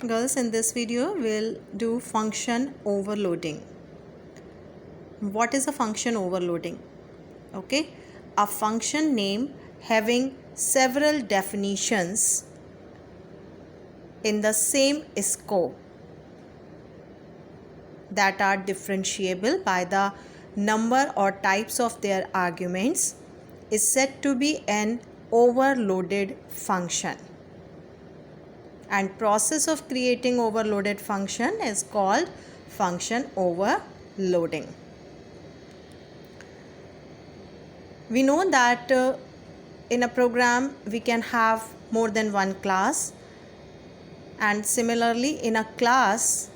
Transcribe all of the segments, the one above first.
Girls, in this video we'll do function overloading. What is a function overloading? Okay, a function name having several definitions in the same scope that are differentiable by the number or types of their arguments is said to be an overloaded function, and process of creating overloaded function is called function overloading. We know that in a program we can have more than one class, and similarly in a class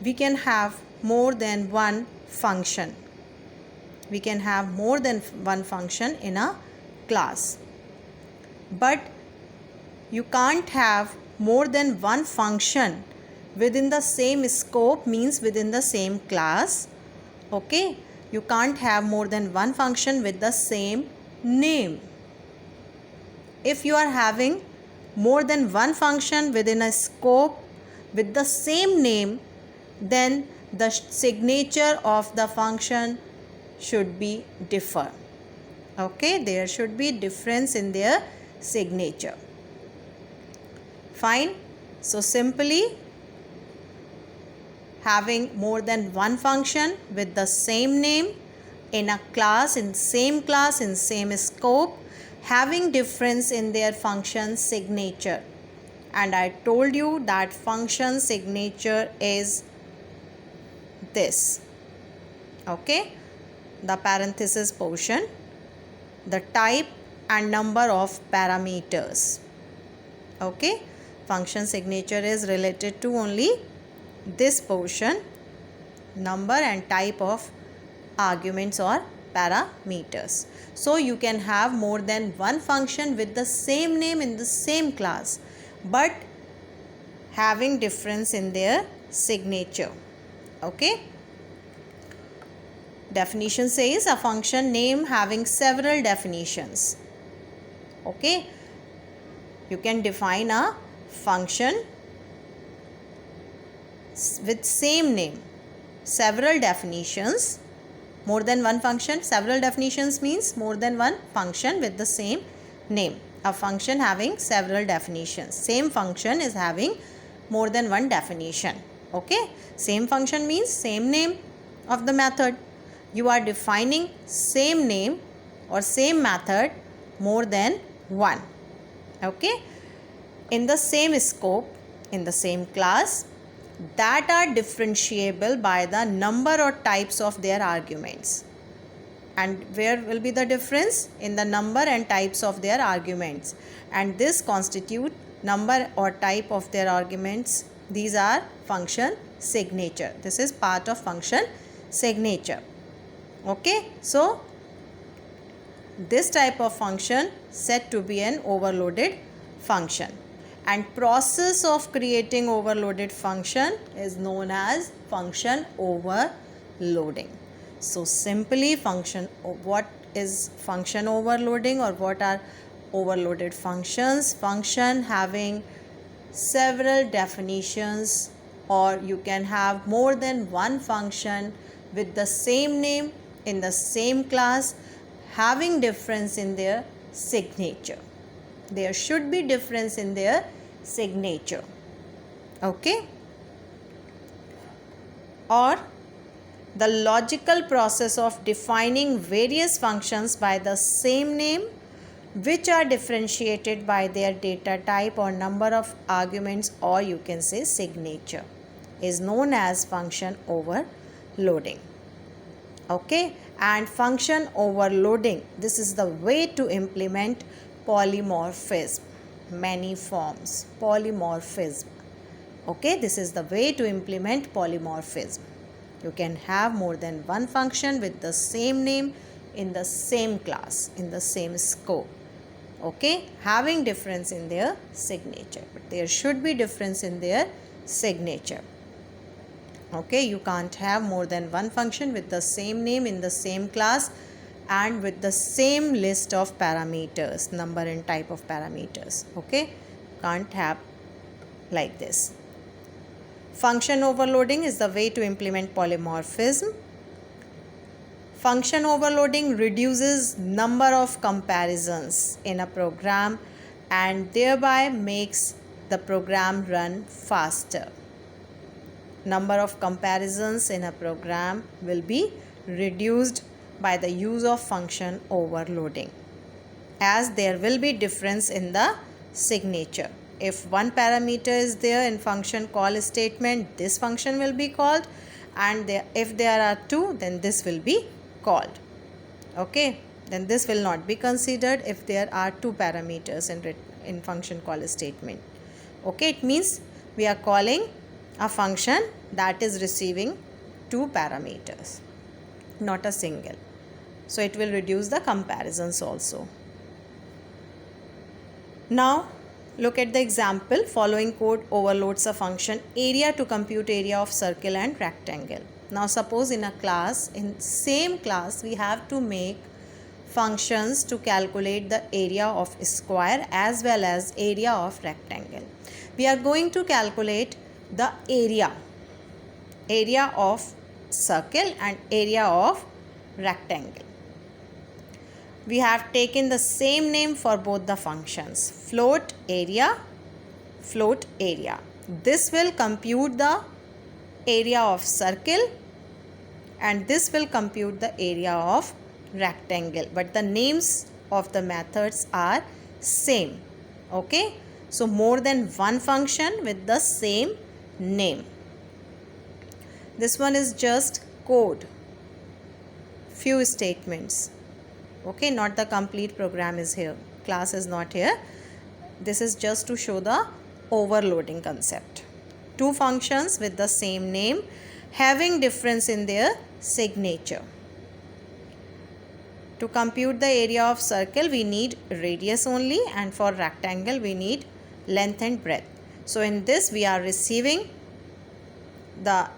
we can have more than one function. We can have more than one function in a class, but you can't have more than one function within the same scope, means within the same class. Okay, you can't have more than one function with the same name. If you are having more than one function within a scope with the same name, then the signature of the function should be differ. Okay, there should be difference in their signature. Fine. So simply having more than one function with the same name in a class, in same scope, having difference in their function signature. And I told you that function signature is this. Okay, the parenthesis portion, the type and number of parameters. Okay, function signature is related to only this portion, number and type of arguments or parameters. So you can have more than one function with the same name in the same class, but having difference in their signature. Okay, definition says a function name having several definitions. Okay, you can define a function with same name, several definitions, more than one function. Several definitions means more than one function with the same name. A function having several definitions. Same function is having more than one definition. Okay, same function means same name of the method. You are defining same name or same method more than one. Okay, in the same scope, in the same class, that are differentiable by the number or types of their arguments. And where will be the difference? In the number and types of their arguments. And this constitute number or type of their arguments. These are function signature. This is part of function signature. Okay, so this type of function said to be an overloaded function, and process of creating overloaded function is known as function overloading. So simply what is function overloading, or what are overloaded functions? Function having several definitions, or you can have more than one function with the same name in the same class, having difference in their signature. There should be difference in their signature. Okay, or the logical process of defining various functions by the same name which are differentiated by their data type or number of arguments, or you can say signature, is known as function overloading. Okay, and function overloading, this is the way to implement polymorphism, many forms, polymorphism. Okay, this is the way to implement polymorphism. You can have more than one function with the same name in the same class, in the same scope. Okay, having difference in their signature, but there should be difference in their signature. Okay, you can't have more than one function with the same name in the same class and with the same list of parameters, number and type of parameters. Okay, can't have like this. Function overloading is the way to implement polymorphism. Function overloading reduces number of comparisons in a program and thereby makes the program run faster. Number of comparisons in a program will be reduced by the use of function overloading, as there will be difference in the signature. If one parameter is there in function call statement, this function will be called, and if there are two, then this will be called. Okay, then this will not be considered if there are two parameters in function call statement. Okay, it means we are calling a function that is receiving two parameters, not a single. So it will reduce the comparisons also. Now look at the example. Following code overloads a function area to compute area of circle and rectangle. Now suppose in a class, in same class, we have to make functions to calculate the area of square as well as area of rectangle. We are going to calculate the area of circle and area of rectangle. We have taken the same name for both the functions, float area, float area. This will compute the area of circle and this will compute the area of rectangle, but the names of the methods are same. Okay, so more than one function with the same name. This one is just code, few statements. Okay, not the complete program is here, class is not here. This is just to show the overloading concept. Two functions with the same name having difference in their signature. To compute the area of circle, we need radius only, and for rectangle we need length and breadth. So in this we are receiving the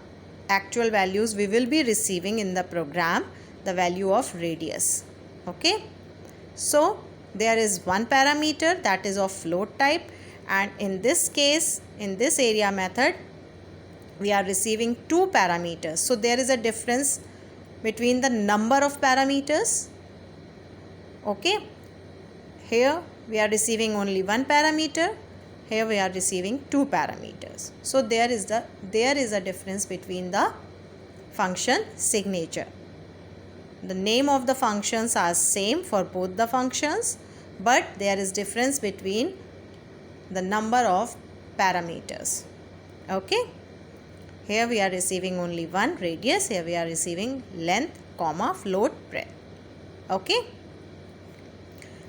actual values we will be receiving in the program, the value of radius. Okay, so there is one parameter that is of float type, and in this case, in this area method, we are receiving two parameters. So there is a difference between the number of parameters. Okay, here we are receiving only one parameter, here we are receiving two parameters. So there is a difference between the function signature. The name of the functions are same for both the functions, but there is difference between the number of parameters. Okay, here we are receiving only one radius, here we are receiving length, comma, float, breadth. Okay,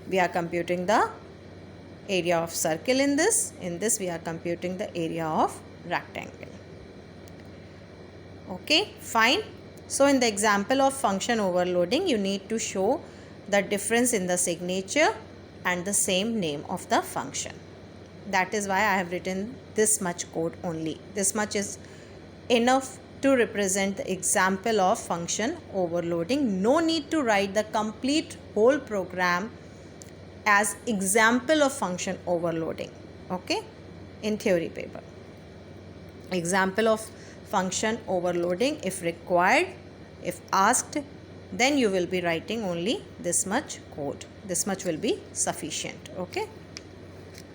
we are computing the area of circle in this we are computing the area of rectangle. Okay, fine. So in the example of function overloading, you need to show the difference in the signature and the same name of the function. That is why I have written this much code only. This much is enough to represent the example of function overloading. No need to write the complete whole program as example of function overloading. Okay, in theory paper. Example of function overloading, if required, if asked, then you will be writing only this much code. This much will be sufficient. Okay,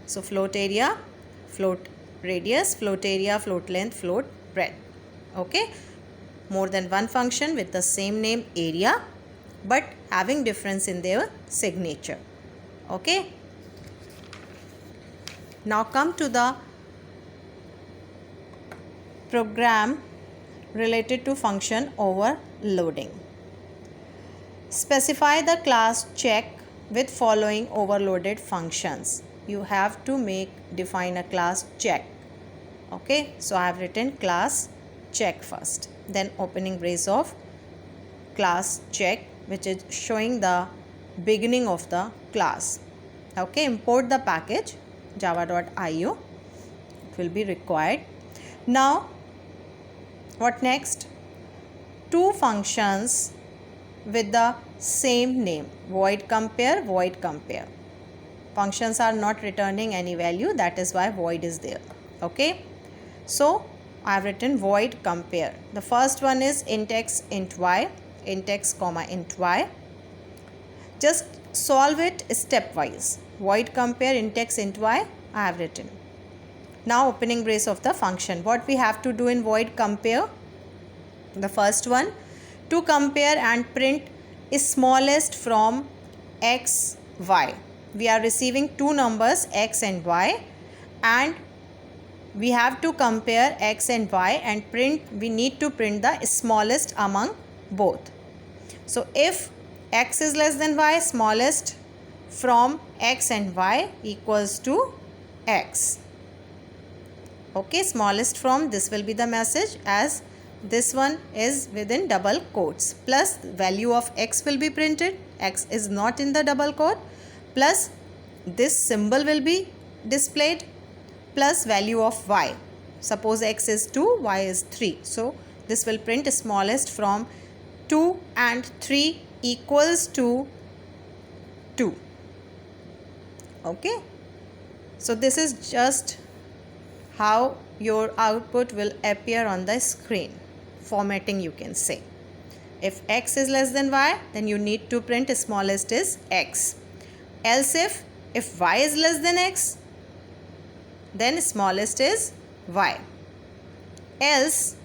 so float area, float radius, float area, float length, float breadth. Okay, more than one function with the same name area but having difference in their signature. Okay, now come to the program related to function overloading. Specify the class check with following overloaded functions. You have to define a class check. Okay, so I have written class check first, then opening brace of class check, which is showing the beginning of the class. Okay, import the package java.io, it will be required. Now what next? Two functions with the same name, void compare, void compare. Functions are not returning any value, that is why void is there. Okay, so I have written void compare. The first one is int x int y, int x comma int y. Just solve it stepwise. Void compare int x int y I have written. Now opening brace of the function. What we have to do in void compare? The first one, to compare and print smallest from x, y. We are receiving two numbers x and y, and we have to compare x and y and we need to print the smallest among both. So if x is less than y, smallest from x and y equals to x. Okay, smallest from, this will be the message, as this one is within double quotes, plus value of x will be printed, x is not in the double quote, plus this symbol will be displayed, plus value of y. Suppose x is 2, y is 3. So this will print smallest from 2 and 3 equals to 2. Okay. So this is just how your output will appear on the screen. Formatting, you can say. If x is less than y, then you need to print smallest is x. Else if y is less than x, then smallest is y. Else,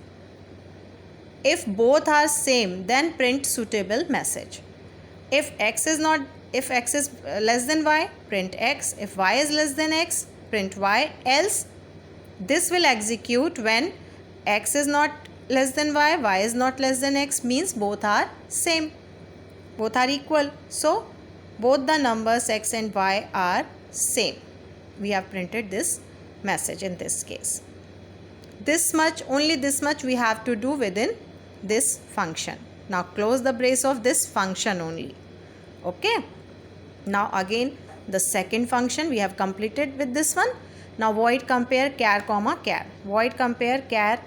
if both are same, then print suitable message. If x is less than y, print x. If y is less than x, print y. Else, this will execute when x is not less than y is not less than x, means both are same, both are equal. So both the numbers x and y are same. We have printed this message in this case. This much, only this much we have to do within this function. Now close the brace of this function only. Okay. Now again the second function we have completed with this one. Now void compare char comma char. Void compare char.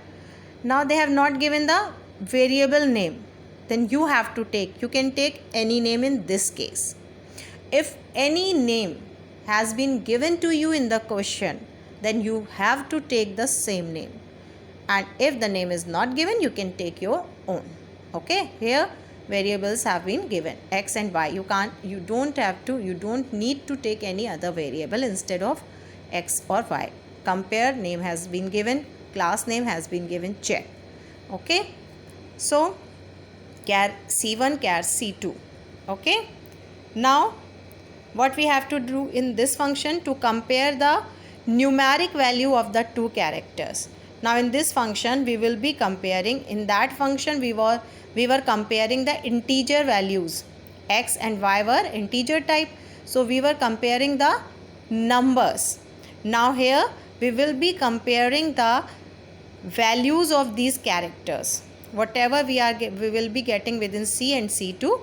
Now they have not given the variable name. Then you have to take, you can take any name in this case. If any name has been given to you in the question, then you have to take the same name. And if the name is not given, you can take your own. Okay, here variables have been given, x and y. You don't need to take any other variable instead of x or y. Compare name has been given, class name has been given, check. Okay, so char C1, char C2. Okay, now what we have to do in this function, to compare the numeric value of the two characters. Now in this function we will be comparing, in that function we were comparing the integer values. X and y were integer type, so we were comparing the numbers. Now here we will be comparing the values of these characters. Whatever we will be getting within C and C2,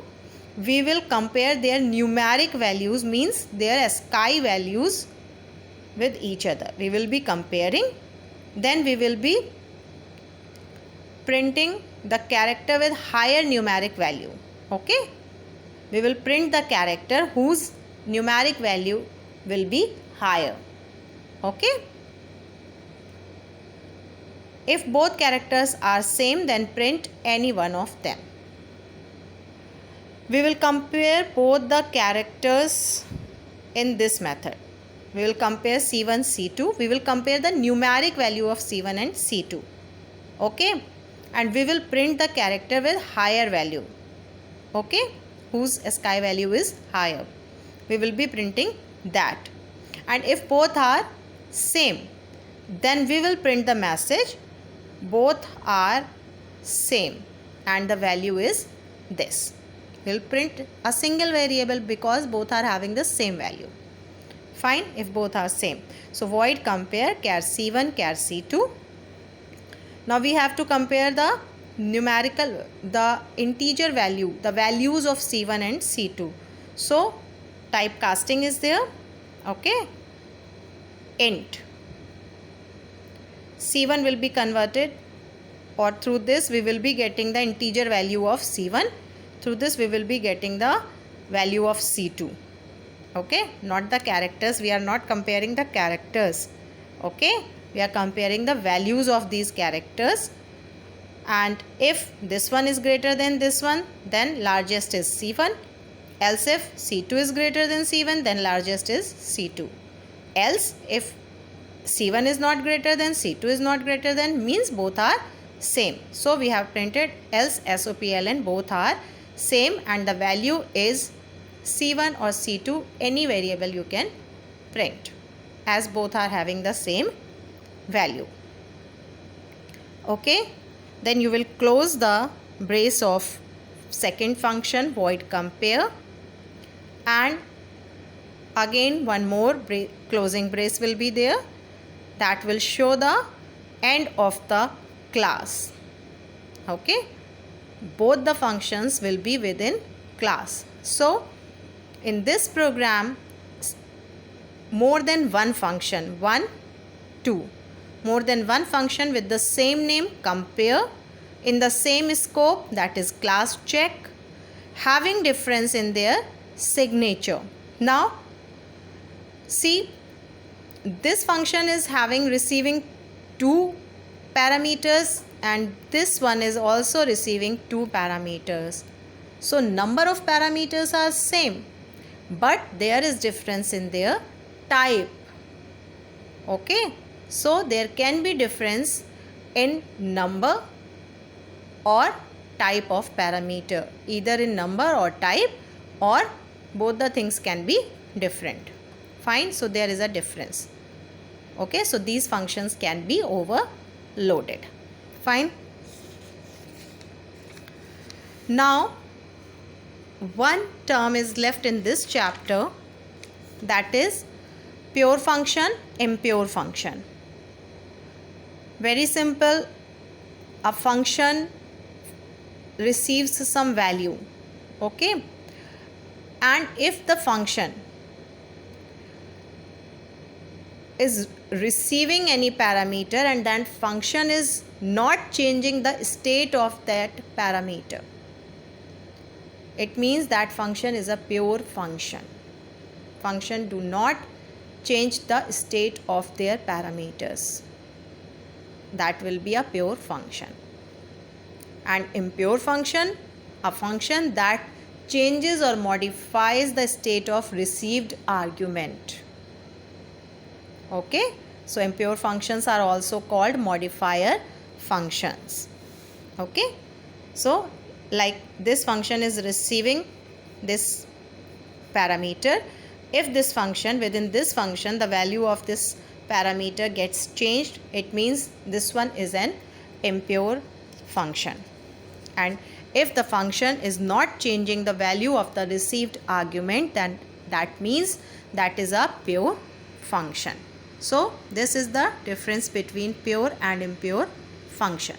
we will compare their numeric values, means their ASCII values, with each other. We will be comparing. Then we will be printing the character with higher numeric value. Okay, we will print the character whose numeric value will be higher. Okay, if both characters are same, then print any one of them. We will compare both the characters in this method. We will compare C1, C2. We will compare the numeric value of C1 and C2. Okay, and we will print the character with higher value. Okay, whose ASCII value is higher. We will be printing that. And if both are same, then we will print the message both are same and the value is this. We will print a single variable because both are having the same value. Fine, if both are same. So void compare char C1, char C2. Now we have to compare the numerical, the integer value, the values of C1 and C2. So typecasting is there. Okay, int. C1 will be converted, or through this we will be getting the integer value of C1. Through this we will be getting the value of C2. Okay, not the characters. We are not comparing the characters. Okay, We are comparing the values of these characters, and if this one is greater than this one, then largest is C1. Else if C2 is greater than C1, then largest is C2. Else if C1 is not greater than, C2 is not greater than, means both are same. So we have printed else SOPLN, both are same, and the value is C1 or C2, any variable you can print, as both are having the same value. Okay, then you will close the brace of second function void compare, and again one more closing brace will be there, that will show the end of the class. Okay, both the functions will be within class. So in this program, more than one function, 1, 2, more than one function with the same name compare in the same scope, that is class check, having difference in their signature. Now see, this function is receiving 2 parameters, and this one is also receiving 2 parameters. So number of parameters are same, but there is difference in their type. Okay, so there can be difference in number or type of parameter, either in number or type, or both the things can be different. Fine, so there is a difference. Okay, so these functions can be overloaded. Fine. Now one term is left in this chapter, that is pure function, impure function. Very simple. A function receives some value, okay, and if the function is receiving any parameter and that function is not changing the state of that parameter, it means that function is a pure function. Function do not change the state of their parameters. That will be a pure function. And impure function, a function that changes or modifies the state of received argument. Okay, so impure functions are also called modifier functions. Okay, so like this function is receiving this parameter. If this function, within this function, the value of this parameter gets changed, it means this one is an impure function. And if the function is not changing the value of the received argument, then that means that is a pure function. So this is the difference between pure and impure function.